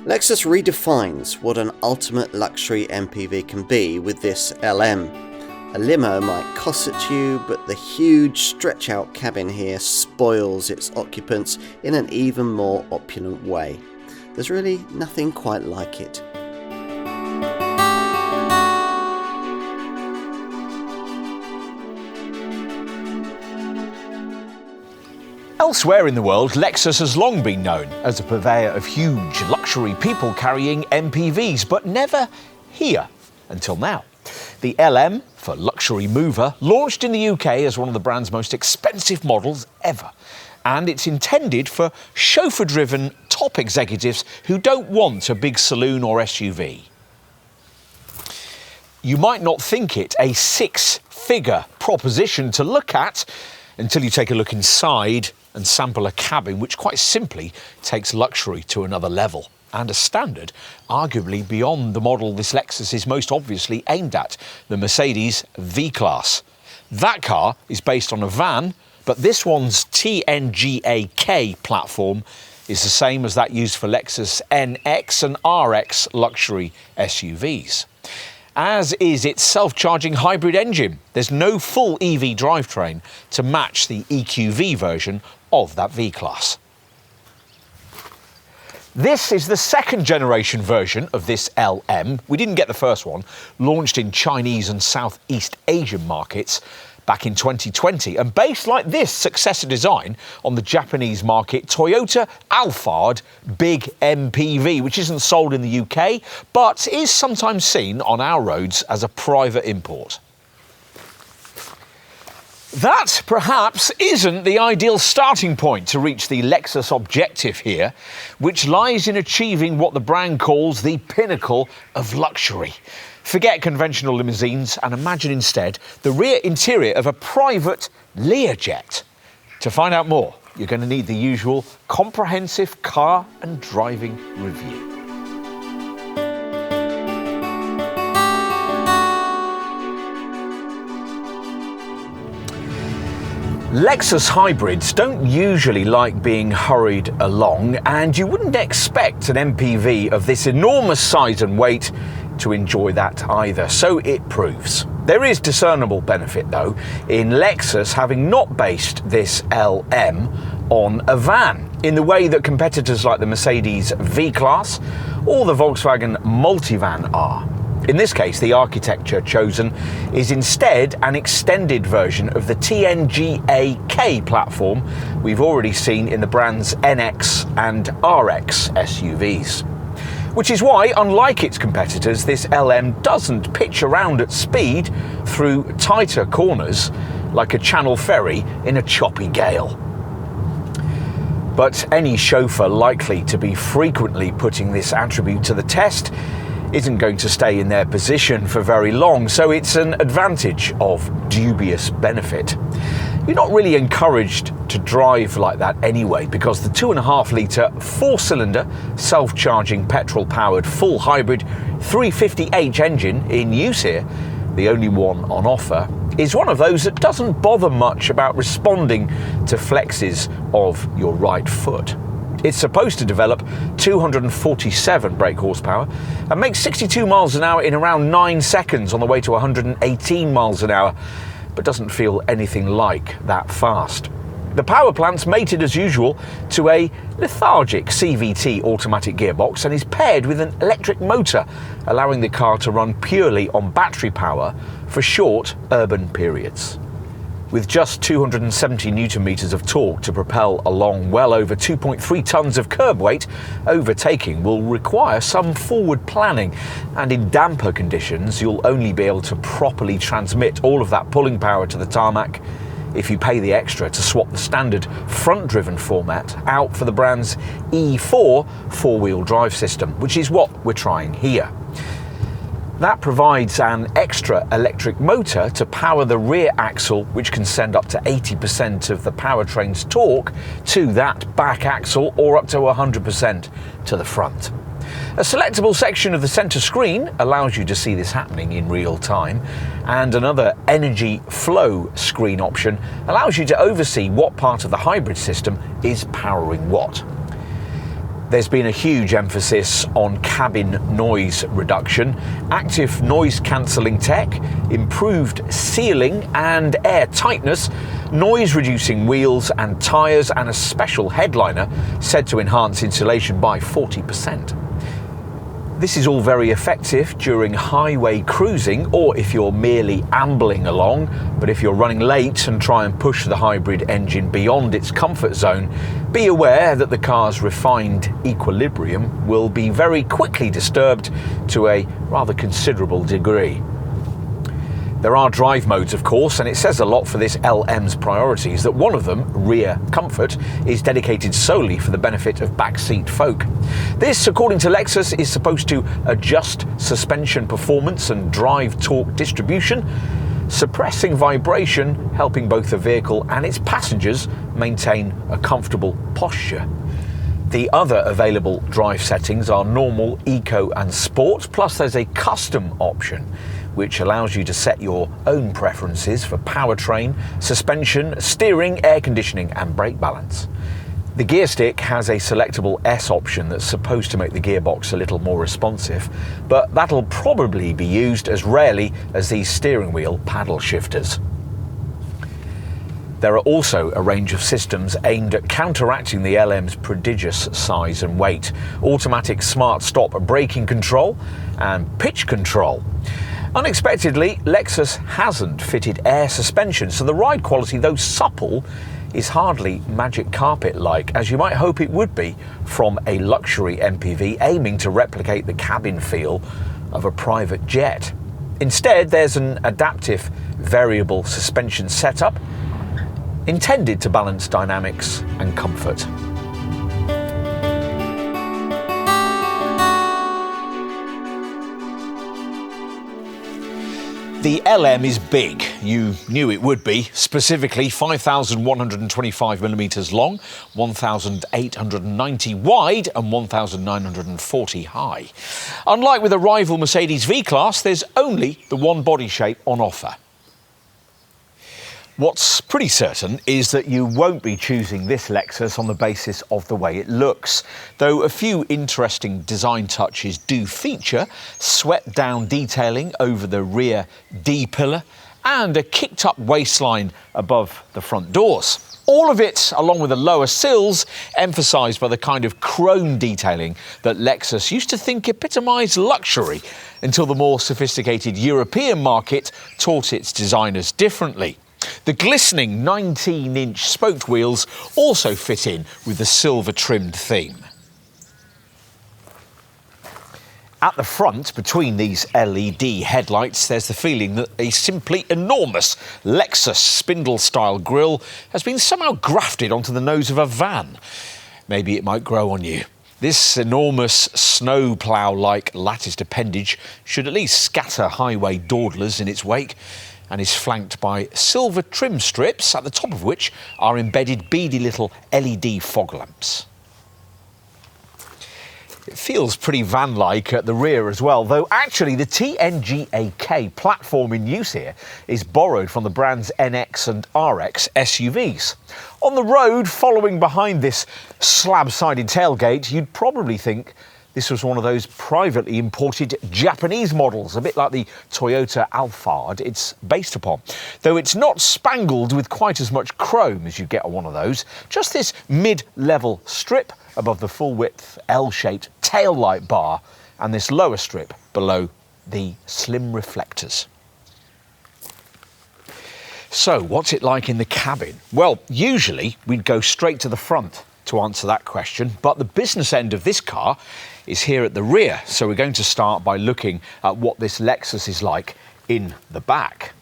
Lexus redefines what an ultimate luxury MPV can be with this LM. A limo might cosset you, but the huge stretch-out cabin here spoils its occupants in an even more opulent way. There's really nothing quite like it. Elsewhere in the world, Lexus has long been known as a purveyor of huge luxury people-carrying MPVs, but never here until now. The LM, for luxury mover, launched in the UK as one of the brand's most expensive models ever. And it's intended for chauffeur-driven top executives who don't want a big saloon or SUV. You might not think it a six-figure proposition to look at until you take a look inside and sample a cabin which quite simply takes luxury to another level, and a standard arguably beyond the model this Lexus is most obviously aimed at, the Mercedes V-Class. That car is based on a van, but this one's TNGA-K platform is the same as that used for Lexus NX and RX luxury SUVs. As is its self-charging hybrid engine. There's no full EV drivetrain to match the EQV version of that V-Class. This is the second generation version of this LM. We didn't get the first one, launched in Chinese and Southeast Asian markets back in 2020, and based like this successor design on the Japanese market Toyota Alphard Big MPV, which isn't sold in the UK, but is sometimes seen on our roads as a private import. That, perhaps, isn't the ideal starting point to reach the Lexus objective here, which lies in achieving what the brand calls the pinnacle of luxury. Forget conventional limousines and imagine instead the rear interior of a private Learjet. To find out more, you're going to need the usual comprehensive car and driving review. Lexus hybrids don't usually like being hurried along, and you wouldn't expect an MPV of this enormous size and weight to enjoy that either, so it proves. There is discernible benefit though in Lexus having not based this LM on a van in the way that competitors like the Mercedes V-Class or the Volkswagen Multivan are. In this case, the architecture chosen is instead an extended version of the TNGA-K platform we've already seen in the brand's NX and RX SUVs. Which is why, unlike its competitors, this LM doesn't pitch around at speed through tighter corners like a Channel ferry in a choppy gale. But any chauffeur likely to be frequently putting this attribute to the test isn't going to stay in their position for very long, so it's an advantage of dubious benefit. You're not really encouraged to drive like that anyway, because the 2.5 litre 4-cylinder self-charging petrol-powered full hybrid 350h engine in use here, the only one on offer, is one of those that doesn't bother much about responding to flexes of your right foot. It's supposed to develop 247 brake horsepower and make 62 miles an hour in around 9 seconds on the way to 118 miles an hour, but doesn't feel anything like that fast. The power plant's mated as usual to a lethargic CVT automatic gearbox and is paired with an electric motor, allowing the car to run purely on battery power for short urban periods. With just 270 newton-meters of torque to propel along well over 2.3 tons of curb weight, overtaking will require some forward planning, and in damper conditions you'll only be able to properly transmit all of that pulling power to the tarmac if you pay the extra to swap the standard front-driven format out for the brand's E4 four-wheel drive system, which is what we're trying here. That provides an extra electric motor to power the rear axle, which can send up to 80% of the powertrain's torque to that back axle, or up to 100% to the front. A selectable section of the center screen allows you to see this happening in real time, and another energy flow screen option allows you to oversee what part of the hybrid system is powering what. There's been a huge emphasis on cabin noise reduction, active noise cancelling tech, improved sealing and air tightness, noise reducing wheels and tyres, and a special headliner said to enhance insulation by 40%. This is all very effective during highway cruising or if you're merely ambling along, but if you're running late and try and push the hybrid engine beyond its comfort zone, be aware that the car's refined equilibrium will be very quickly disturbed to a rather considerable degree. There are drive modes, of course, and it says a lot for this LM's priorities that one of them, rear comfort, is dedicated solely for the benefit of backseat folk. This, according to Lexus, is supposed to adjust suspension performance and drive torque distribution, suppressing vibration, helping both the vehicle and its passengers maintain a comfortable posture. The other available drive settings are normal, eco and sport, plus there's a custom option which allows you to set your own preferences for powertrain, suspension, steering, air conditioning and brake balance. The gear stick has a selectable S option that's supposed to make the gearbox a little more responsive, but that'll probably be used as rarely as these steering wheel paddle shifters. There are also a range of systems aimed at counteracting the LM's prodigious size and weight: automatic smart stop braking control and pitch control. Unexpectedly, Lexus hasn't fitted air suspension, so the ride quality, though supple, is hardly magic carpet-like, as you might hope it would be from a luxury MPV aiming to replicate the cabin feel of a private jet. Instead, there's an adaptive variable suspension setup intended to balance dynamics and comfort. The LM is big. You knew it would be. Specifically 5,125mm long, 1,890 wide and 1,940 high. Unlike with a rival Mercedes V-Class, there's only the one body shape on offer. What's pretty certain is that you won't be choosing this Lexus on the basis of the way it looks, though a few interesting design touches do feature: swept down detailing over the rear D-pillar and a kicked up waistline above the front doors. All of it, along with the lower sills, emphasised by the kind of chrome detailing that Lexus used to think epitomised luxury until the more sophisticated European market taught its designers differently. The glistening 19-inch spoked wheels also fit in with the silver-trimmed theme. At the front, between these LED headlights, there's the feeling that a simply enormous Lexus spindle-style grille has been somehow grafted onto the nose of a van. Maybe it might grow on you. This enormous snowplough-like latticed appendage should at least scatter highway dawdlers in its wake, and is flanked by silver trim strips, at the top of which are embedded beady little LED fog lamps. It feels pretty van-like at the rear as well, though actually the TNGA-K platform in use here is borrowed from the brand's NX and RX SUVs. On the road, following behind this slab-sided tailgate, you'd probably think this was one of those privately imported Japanese models, a bit like the Toyota Alphard it's based upon. Though it's not spangled with quite as much chrome as you get on one of those, just this mid-level strip above the full-width L-shaped tail-light bar and this lower strip below the slim reflectors. So, what's it like in the cabin? Well, usually we'd go straight to the front to answer that question, but the business end of this car is here at the rear, so we're going to start by looking at what this Lexus is like in the back.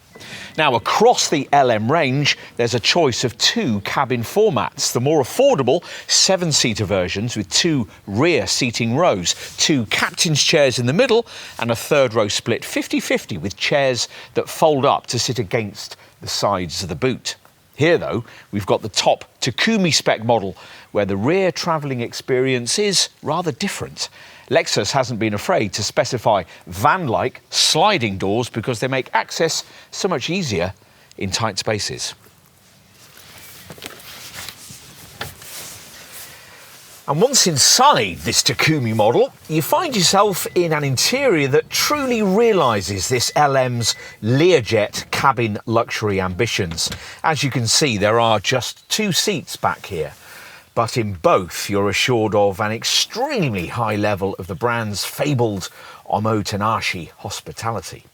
Now, across the LM range, there's a choice of two cabin formats. The more affordable 7-seater versions with 2 rear seating rows, 2 captain's chairs in the middle, and a third row split 50-50 with chairs that fold up to sit against the sides of the boot. Here, though, we've got the top Takumi spec model, where the rear travelling experience is rather different. Lexus hasn't been afraid to specify van-like sliding doors because they make access so much easier in tight spaces. And once inside this Takumi model, you find yourself in an interior that truly realises this LM's Learjet cabin luxury ambitions. As you can see, there are just 2 seats back here, but in both you're assured of an extremely high level of the brand's fabled omotenashi hospitality.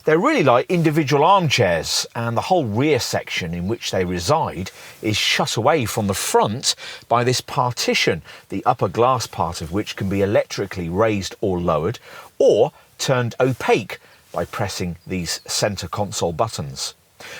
They're really like individual armchairs, and the whole rear section in which they reside is shut away from the front by this partition, the upper glass part of which can be electrically raised or lowered, or turned opaque by pressing these centre console buttons.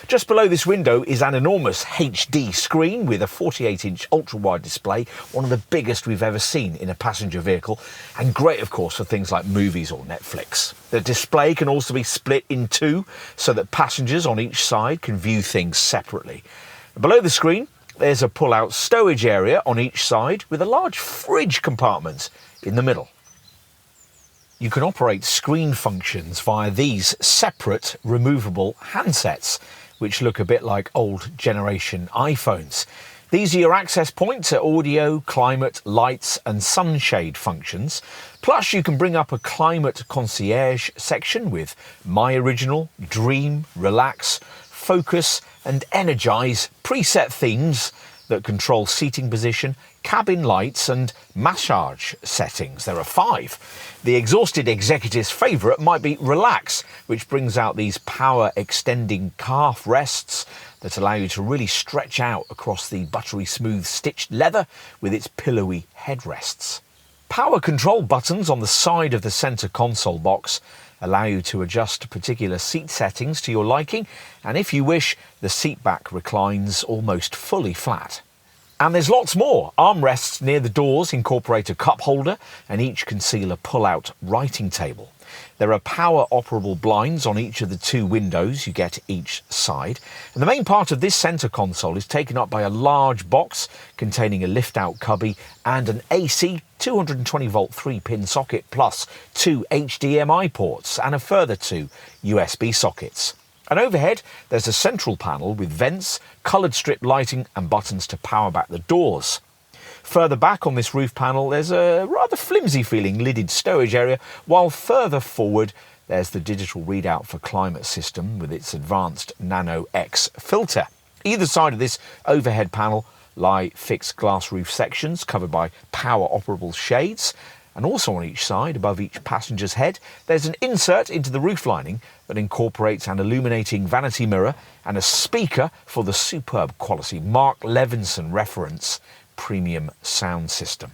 Just below this window is an enormous HD screen with a 48-inch ultra-wide display, one of the biggest we've ever seen in a passenger vehicle, and great of course for things like movies or Netflix. The display can also be split in 2 so that passengers on each side can view things separately. Below the screen there's a pull-out stowage area on each side with a large fridge compartment in the middle. You can operate screen functions via these separate removable handsets, which look a bit like old generation iPhones. These are your access points to audio, climate, lights and sunshade functions. Plus you can bring up a climate concierge section with My Original, Dream, Relax, Focus and Energize preset themes that control seating position, cabin lights and massage settings. There are 5. The exhausted executive's favourite might be Relax, which brings out these power extending calf rests that allow you to really stretch out across the buttery smooth stitched leather with its pillowy headrests. Power control buttons on the side of the centre console box allow you to adjust particular seat settings to your liking, and if you wish, the seat back reclines almost fully flat. And there's lots more. Armrests near the doors incorporate a cup holder and each conceal a pull-out writing table. There are power-operable blinds on each of the 2 windows you get each side. And the main part of this centre console is taken up by a large box containing a lift-out cubby and an AC 220-volt 3-pin socket plus 2 HDMI ports and a further 2 USB sockets. And overhead, there's a central panel with vents, coloured strip lighting and buttons to power back the doors. Further back on this roof panel, there's a rather flimsy-feeling lidded stowage area, while further forward, there's the digital readout for climate system with its advanced Nano X filter. Either side of this overhead panel lie fixed glass roof sections covered by power-operable shades, and also on each side, above each passenger's head, there's an insert into the roof lining that incorporates an illuminating vanity mirror and a speaker for the superb quality Mark Levinson reference premium sound system.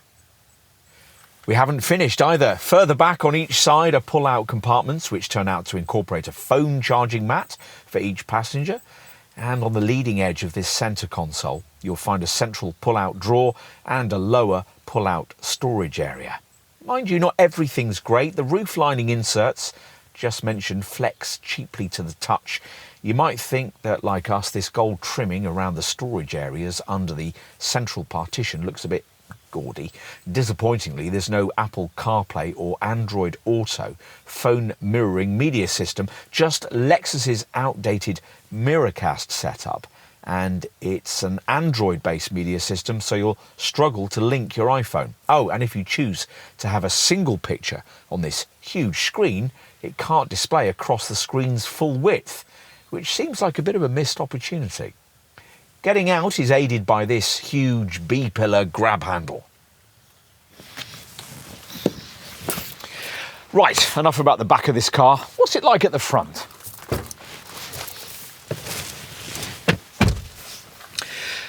We haven't finished either. Further back on each side are pull-out compartments which turn out to incorporate a phone charging mat for each passenger, and on the leading edge of this centre console you'll find a central pull-out drawer and a lower pull-out storage area. Mind you, not everything's great. The roof lining inserts, just mentioned, flex cheaply to the touch. You might think that, like us, this gold trimming around the storage areas under the central partition looks a bit gaudy. Disappointingly, there's no Apple CarPlay or Android Auto phone mirroring media system, just Lexus's outdated Miracast setup. And it's an Android-based media system, so you'll struggle to link your iPhone. Oh, and if you choose to have a single picture on this huge screen, it can't display across the screen's full width, which seems like a bit of a missed opportunity. Getting out is aided by this huge B-pillar grab handle. Right, enough about the back of this car. What's it like at the front?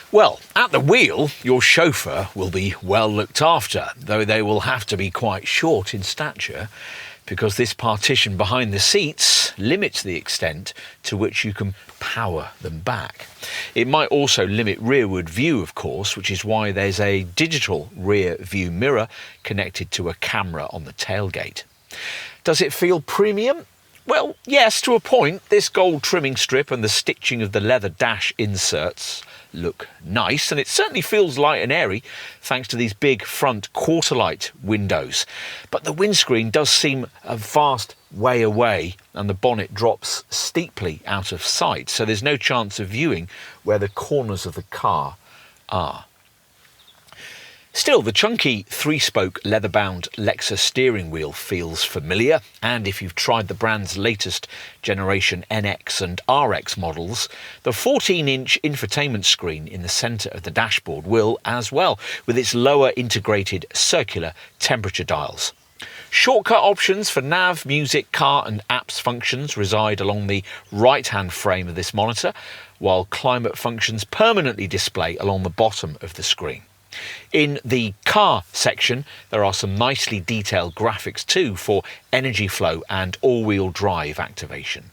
Well, at the wheel, your chauffeur will be well looked after, though they will have to be quite short in stature, because this partition behind the seats limits the extent to which you can power them back. It might also limit rearward view, of course, which is why there's a digital rear view mirror connected to a camera on the tailgate. Does it feel premium? Well, yes, to a point. This gold trimming strip and the stitching of the leather dash inserts look nice, and it certainly feels light and airy thanks to these big front quarter-light windows. But the windscreen does seem a vast way away and the bonnet drops steeply out of sight, so there's no chance of viewing where the corners of the car are. Still, the chunky 3-spoke leather-bound Lexus steering wheel feels familiar, and if you've tried the brand's latest generation NX and RX models, the 14-inch infotainment screen in the centre of the dashboard will as well, with its lower integrated circular temperature dials. Shortcut options for nav, music, car and apps functions reside along the right-hand frame of this monitor, while climate functions permanently display along the bottom of the screen. In the car section, there are some nicely detailed graphics too for energy flow and all-wheel drive activation.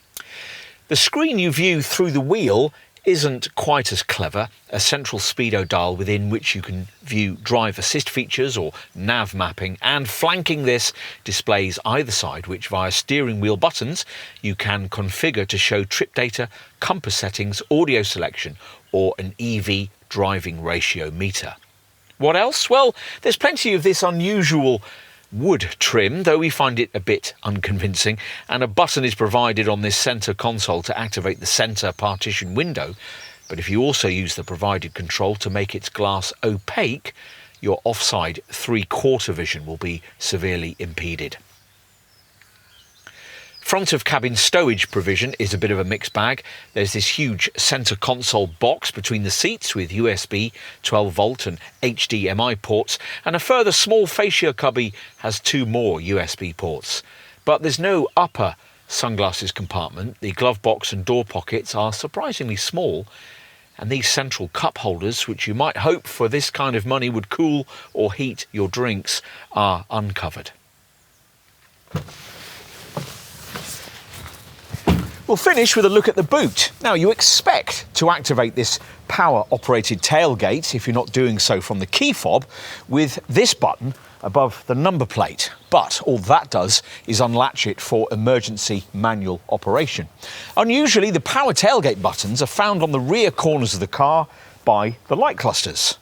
The screen you view through the wheel isn't quite as clever, a central speedo dial within which you can view drive assist features or nav mapping, and flanking this displays either side which via steering wheel buttons you can configure to show trip data, compass settings, audio selection or an EV driving ratio meter. What else? Well, there's plenty of this unusual wood trim, though we find it a bit unconvincing, and a button is provided on this centre console to activate the centre partition window. But if you also use the provided control to make its glass opaque, your offside 3/4 vision will be severely impeded. Front of cabin stowage provision is a bit of a mixed bag. There's this huge centre console box between the seats with USB, 12 volt and HDMI ports, and a further small fascia cubby has 2 more USB ports. But there's no upper sunglasses compartment. The glove box and door pockets are surprisingly small, and these central cup holders, which you might hope for this kind of money would cool or heat your drinks, are uncovered. We'll finish with a look at the boot. Now, you expect to activate this power-operated tailgate, if you're not doing so from the key fob, with this button above the number plate. But all that does is unlatch it for emergency manual operation. Unusually, the power tailgate buttons are found on the rear corners of the car by the light clusters.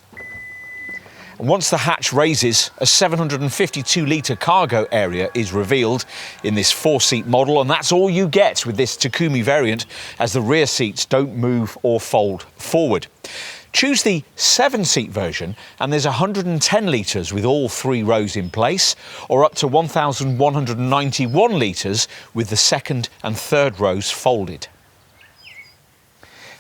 Once the hatch raises, a 752-litre cargo area is revealed in this 4-seat model, and that's all you get with this Takumi variant, as the rear seats don't move or fold forward. Choose the 7-seat version and there's 110 litres with all 3 rows in place, or up to 1,191 litres with the second and third rows folded.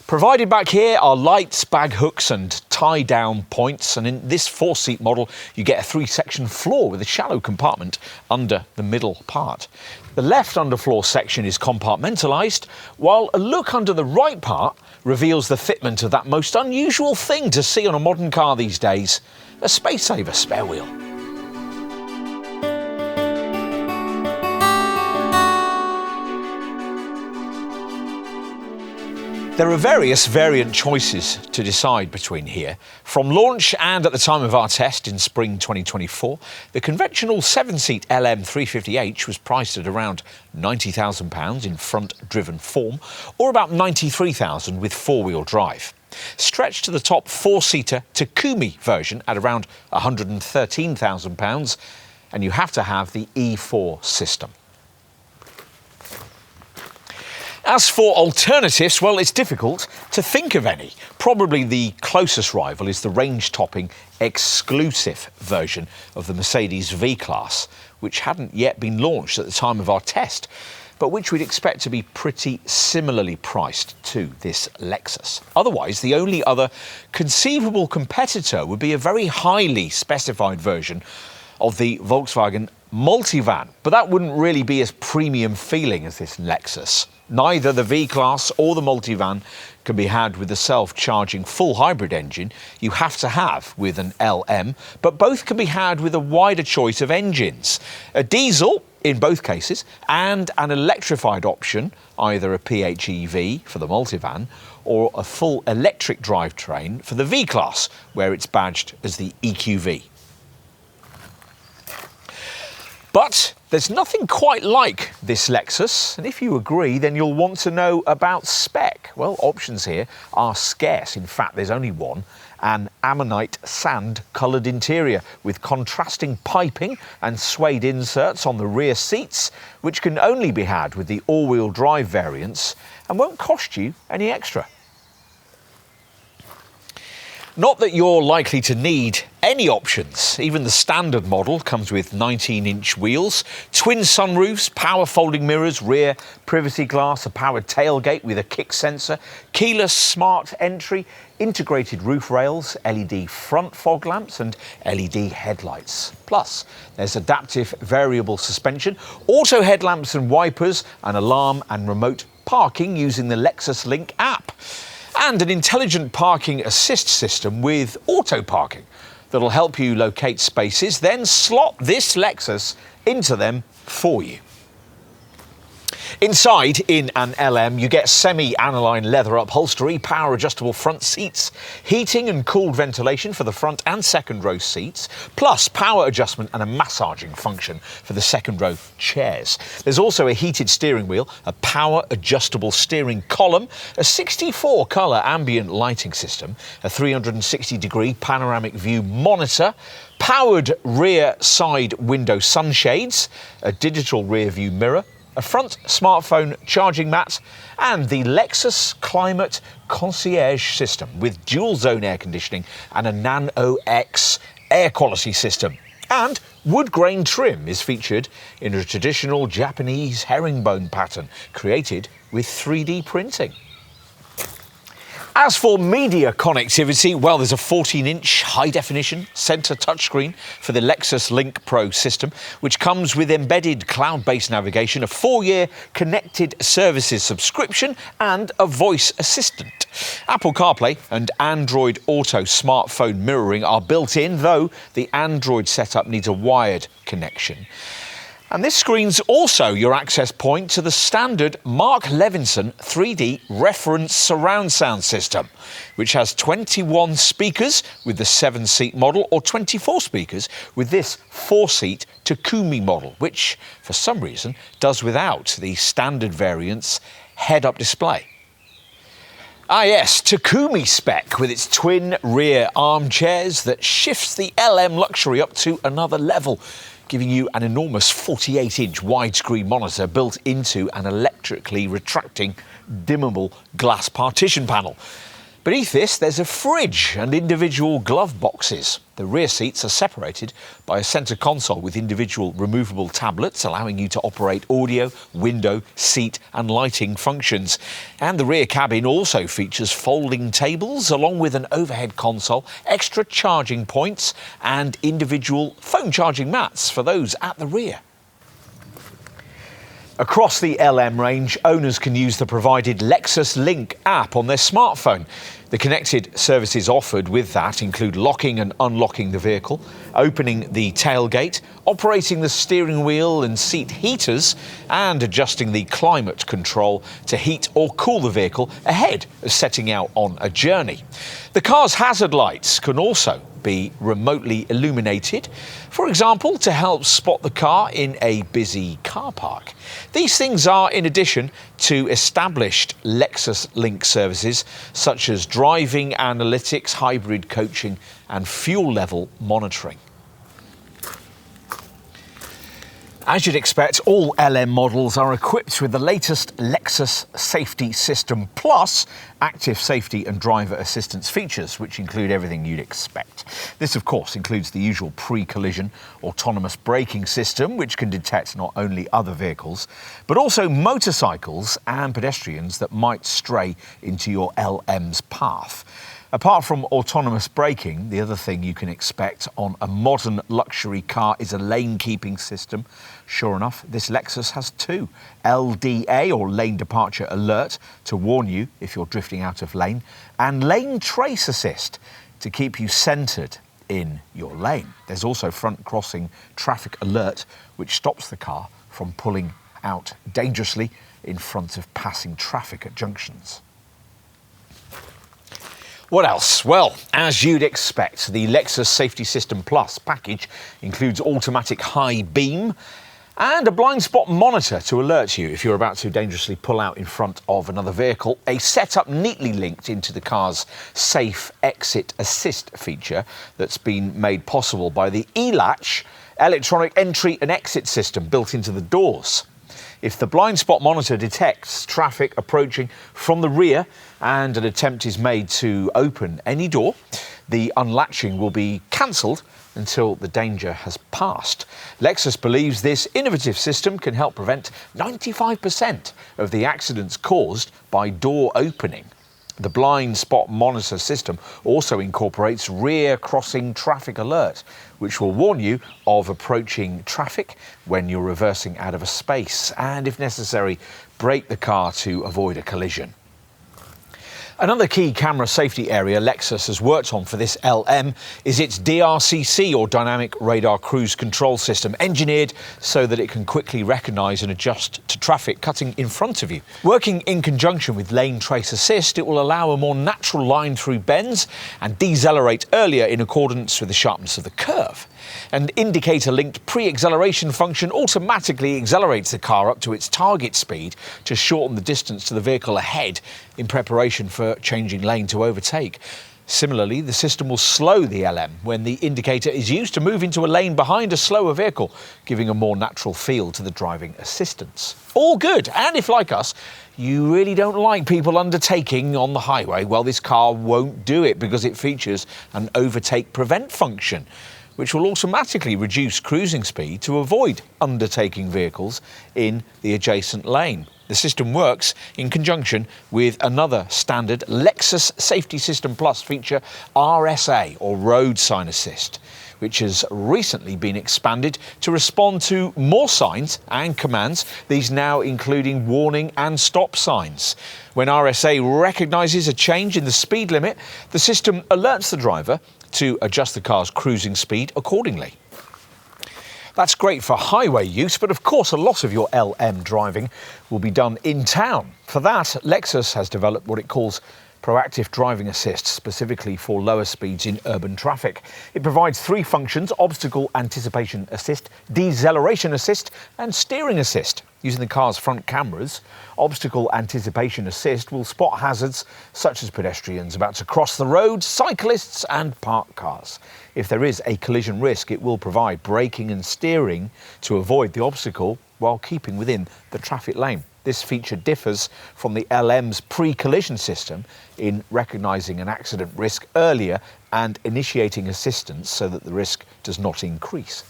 Provided back here are lights, bag hooks and tie-down points, and in this 4-seat model you get a 3-section floor with a shallow compartment under the middle part. The left underfloor section is compartmentalised, while a look under the right part reveals the fitment of that most unusual thing to see on a modern car these days, a space-saver spare wheel. There are various variant choices to decide between here. From launch and at the time of our test in spring 2024, the conventional 7-seat LM 350h was priced at around £90,000 in front-driven form, or about £93,000 with 4-wheel drive. Stretched to the top 4-seater Takumi version at around £113,000, and you have to have the E4 system. As for alternatives, well, it's difficult to think of any. Probably the closest rival is the range-topping exclusive version of the Mercedes V-Class, which hadn't yet been launched at the time of our test, but which we'd expect to be pretty similarly priced to this Lexus. Otherwise, the only other conceivable competitor would be a very highly specified version of the Volkswagen Multivan, but that wouldn't really be as premium feeling as this Lexus. Neither the V-Class or the Multivan can be had with the self-charging full hybrid engine you have to have with an LM, but both can be had with a wider choice of engines. A diesel in both cases, and an electrified option, either a PHEV for the Multivan or a full electric drivetrain for the V-Class, where it's badged as the EQV. But there's nothing quite like this Lexus, and if you agree, then you'll want to know about spec. Well, options here are scarce. In fact, there's only one, an ammonite sand-coloured interior with contrasting piping and suede inserts on the rear seats, which can only be had with the all-wheel drive variants and won't cost you any extra. Not that you're likely to need any options. Even the standard model comes with 19-inch wheels, twin sunroofs, power folding mirrors, rear privacy glass, a powered tailgate with a kick sensor, keyless smart entry, integrated roof rails, LED front fog lamps and LED headlights. Plus, there's adaptive variable suspension, auto headlamps and wipers, an alarm and remote parking using the Lexus Link app, and an intelligent parking assist system with auto parking that'll help you locate spaces, then slot this Lexus into them for you. Inside, in an LM, you get semi-aniline leather upholstery, power-adjustable front seats, heating and cooled ventilation for the front and second row seats, plus power adjustment and a massaging function for the second row chairs. There's also a heated steering wheel, a power-adjustable steering column, a 64-colour ambient lighting system, a 360-degree panoramic view monitor, powered rear side window sunshades, a digital rear view mirror, a front smartphone charging mat, and the Lexus Climate Concierge system with dual zone air conditioning and a Nano X air quality system. And wood grain trim is featured in a traditional Japanese herringbone pattern created with 3D printing. As for media connectivity, well, there's a 14-inch high-definition centre touchscreen for the Lexus Link Pro system, which comes with embedded cloud-based navigation, a 4-year connected services subscription, and a voice assistant. Apple CarPlay and Android Auto smartphone mirroring are built in, though the Android setup needs a wired connection. And this screen's also your access point to the standard Mark Levinson 3D reference surround sound system, which has 21 speakers with the 7-seat model or 24 speakers with this 4-seat Takumi model, which, for some reason, does without the standard variant's head-up display. Ah yes, Takumi spec with its twin rear armchairs that shifts the LM luxury up to another level, giving you an enormous 48-inch widescreen monitor built into an electrically retracting, dimmable glass partition panel. Beneath this, there's a fridge and individual glove boxes. The rear seats are separated by a centre console with individual removable tablets, allowing you to operate audio, window, seat and lighting functions. And the rear cabin also features folding tables, along with an overhead console, extra charging points and individual phone charging mats for those at the rear. Across the LM range, owners can use the provided Lexus Link app on their smartphone. The connected services offered with that include locking and unlocking the vehicle, opening the tailgate, operating the steering wheel and seat heaters, and adjusting the climate control to heat or cool the vehicle ahead of setting out on a journey. The car's hazard lights can also be remotely illuminated, for example, to help spot the car in a busy car park. These things are in addition to established Lexus Link services such as driving analytics, hybrid coaching and fuel level monitoring. As you'd expect, all LM models are equipped with the latest Lexus Safety System Plus active safety and driver assistance features, which include everything you'd expect. This, of course, includes the usual pre-collision autonomous braking system, which can detect not only other vehicles, but also motorcycles and pedestrians that might stray into your LM's path. Apart from autonomous braking, the other thing you can expect on a modern luxury car is a lane-keeping system. Sure enough, this Lexus has two. LDA, or lane departure alert, to warn you if you're drifting out of lane, and lane trace assist to keep you centred in your lane. There's also front crossing traffic alert, which stops the car from pulling out dangerously in front of passing traffic at junctions. What else? Well, as you'd expect, the Lexus Safety System Plus package includes automatic high beam and a blind spot monitor to alert you if you're about to dangerously pull out in front of another vehicle, a setup neatly linked into the car's safe exit assist feature that's been made possible by the e-latch electronic entry and exit system built into the doors. If the blind spot monitor detects traffic approaching from the rear and an attempt is made to open any door, the unlatching will be cancelled until the danger has passed. Lexus believes this innovative system can help prevent 95% of the accidents caused by door opening. The blind spot monitor system also incorporates rear crossing traffic alert, which will warn you of approaching traffic when you're reversing out of a space and, if necessary, brake the car to avoid a collision. Another key camera safety area Lexus has worked on for this LM is its DRCC, or Dynamic Radar Cruise Control System, engineered so that it can quickly recognise and adjust to traffic cutting in front of you. Working in conjunction with lane trace assist, it will allow a more natural line through bends and decelerate earlier in accordance with the sharpness of the curve. An indicator-linked pre-acceleration function automatically accelerates the car up to its target speed to shorten the distance to the vehicle ahead in preparation for changing lane to overtake. Similarly, the system will slow the LM when the indicator is used to move into a lane behind a slower vehicle, giving a more natural feel to the driving assistance. All good, and if, like us, you really don't like people undertaking on the highway, well, this car won't do it because it features an overtake prevent function, which will automatically reduce cruising speed to avoid undertaking vehicles in the adjacent lane. The system works in conjunction with another standard Lexus Safety System Plus feature, RSA, or Road Sign Assist, which has recently been expanded to respond to more signs and commands, these now including warning and stop signs. When RSA recognises a change in the speed limit, the system alerts the driver to adjust the car's cruising speed accordingly. That's great for highway use, but of course a lot of your LM driving will be done in town. For that, Lexus has developed what it calls Proactive Driving Assist, specifically for lower speeds in urban traffic. It provides three functions: obstacle anticipation assist, deceleration assist, and steering assist. Using the car's front cameras, obstacle anticipation assist will spot hazards such as pedestrians about to cross the road, cyclists and parked cars. If there is a collision risk, it will provide braking and steering to avoid the obstacle while keeping within the traffic lane. This feature differs from the LM's pre-collision system in recognising an accident risk earlier and initiating assistance so that the risk does not increase.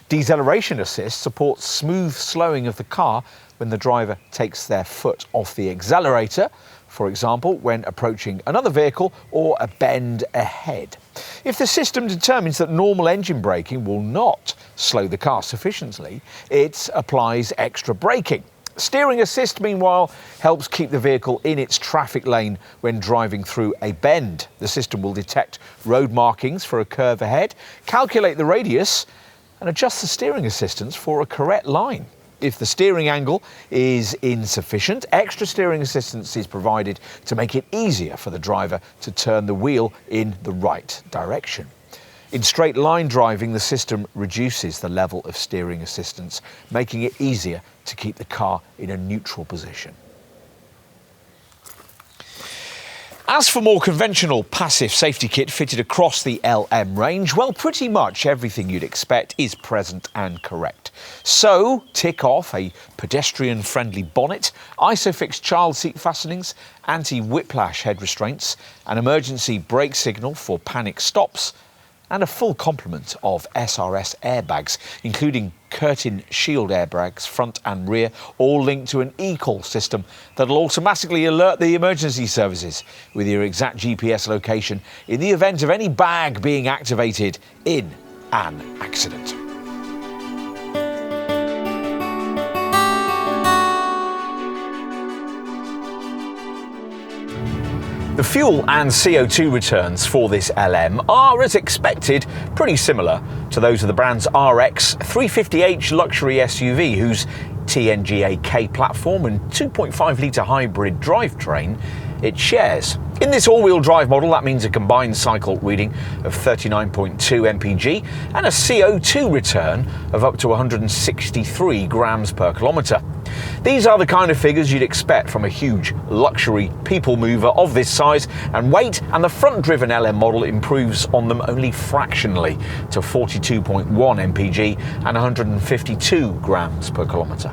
Deceleration assist supports smooth slowing of the car when the driver takes their foot off the accelerator, for example, when approaching another vehicle or a bend ahead. If the system determines that normal engine braking will not slow the car sufficiently, it applies extra braking. Steering assist, meanwhile, helps keep the vehicle in its traffic lane when driving through a bend. The system will detect road markings for a curve ahead, calculate the radius, and adjust the steering assistance for a correct line. If the steering angle is insufficient, extra steering assistance is provided to make it easier for the driver to turn the wheel in the right direction. In straight line driving, the system reduces the level of steering assistance, making it easier to keep the car in a neutral position. As for more conventional passive safety kit fitted across the LM range, well, pretty much everything you'd expect is present and correct. So, tick off a pedestrian-friendly bonnet, ISOFIX child seat fastenings, anti-whiplash head restraints, an emergency brake signal for panic stops, and a full complement of SRS airbags, including curtain shield airbags, front and rear, all linked to an e-call system that'll automatically alert the emergency services with your exact GPS location in the event of any bag being activated in an accident. The fuel and CO2 returns for this LM are, as expected, pretty similar to those of the brand's RX 350h luxury SUV, whose TNGA-K platform and 2.5-litre hybrid drivetrain it shares. In this all-wheel drive model, that means a combined cycle reading of 39.2 mpg and a CO2 return of up to 163 grams per kilometre. These are the kind of figures you'd expect from a huge luxury people mover of this size and weight, and the front-driven LM model improves on them only fractionally to 42.1 mpg and 152 grams per kilometre.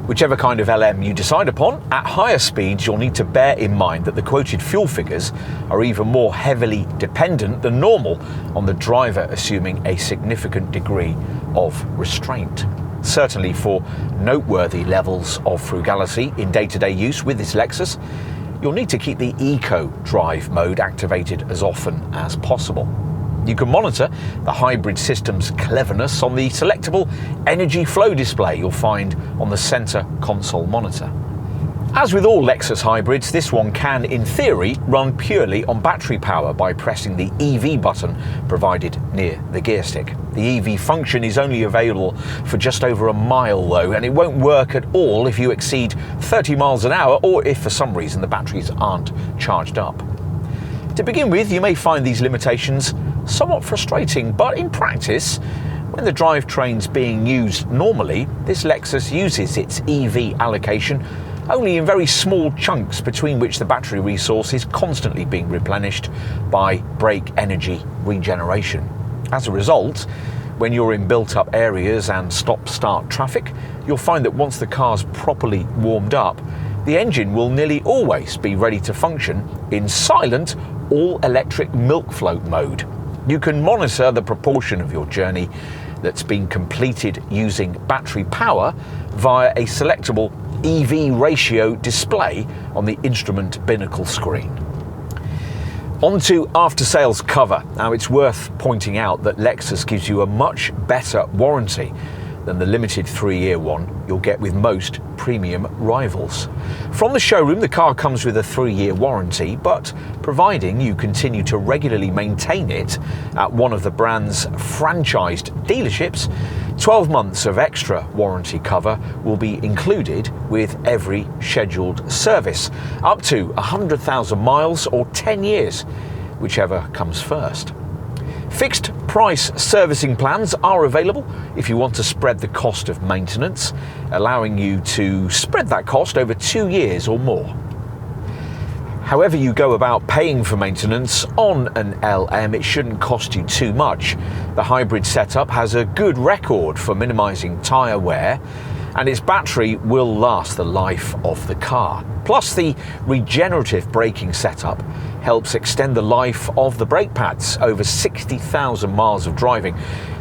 Whichever kind of LM you decide upon, at higher speeds you'll need to bear in mind that the quoted fuel figures are even more heavily dependent than normal on the driver assuming a significant degree of restraint. Certainly for noteworthy levels of frugality in day-to-day use with this Lexus, you'll need to keep the Eco Drive mode activated as often as possible. You can monitor the hybrid system's cleverness on the selectable energy flow display you'll find on the centre console monitor. As with all Lexus hybrids, this one can, in theory, run purely on battery power by pressing the EV button provided near the gear stick. The EV function is only available for just over a mile though, and it won't work at all if you exceed 30 miles an hour or if for some reason the batteries aren't charged up. To begin with, you may find these limitations somewhat frustrating, but in practice, when the drivetrain's being used normally, this Lexus uses its EV allocation only in very small chunks between which the battery resource is constantly being replenished by brake energy regeneration. As a result, when you're in built-up areas and stop-start traffic, you'll find that once the car's properly warmed up, the engine will nearly always be ready to function in silent, all-electric milk float mode. You can monitor the proportion of your journey that's been completed using battery power via a selectable EV ratio display on the instrument binnacle screen. On to after-sales cover. Now, it's worth pointing out that Lexus gives you a much better warranty than the limited 3-year one you'll get with most premium rivals. From the showroom, the car comes with a 3-year warranty, but providing you continue to regularly maintain it at one of the brand's franchised dealerships, 12 months of extra warranty cover will be included with every scheduled service, up to 100,000 miles or 10 years, whichever comes first. Fixed price servicing plans are available if you want to spread the cost of maintenance, allowing you to spread that cost over 2 years or more. However you go about paying for maintenance on an LM, it shouldn't cost you too much. The hybrid setup has a good record for minimising tyre wear, and its battery will last the life of the car. Plus, the regenerative braking setup helps extend the life of the brake pads over 60,000 miles of driving.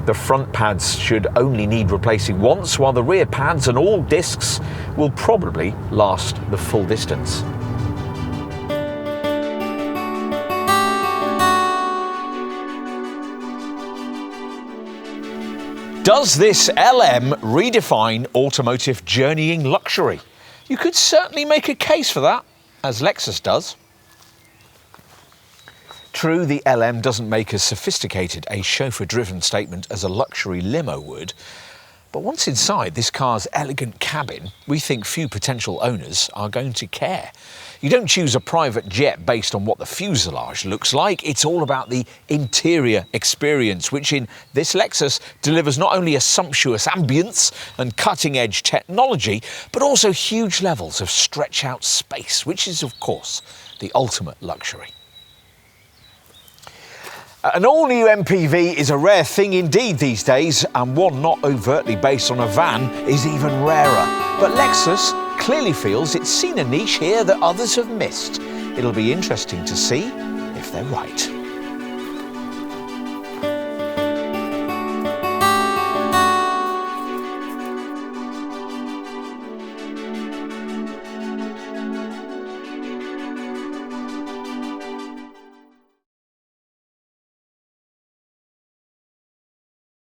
The front pads should only need replacing once, while the rear pads and all discs will probably last the full distance. Does this LM redefine automotive journeying luxury? You could certainly make a case for that, as Lexus does. True, the LM doesn't make as sophisticated a chauffeur-driven statement as a luxury limo would, but once inside this car's elegant cabin, we think few potential owners are going to care. You don't choose a private jet based on what the fuselage looks like. It's all about the interior experience, which in this Lexus delivers not only a sumptuous ambience and cutting-edge technology, but also huge levels of stretch-out space, which is, of course, the ultimate luxury. An all-new MPV is a rare thing indeed these days, and one not overtly based on a van is even rarer. But Lexus clearly feels it's seen a niche here that others have missed. It'll be interesting to see if they're right.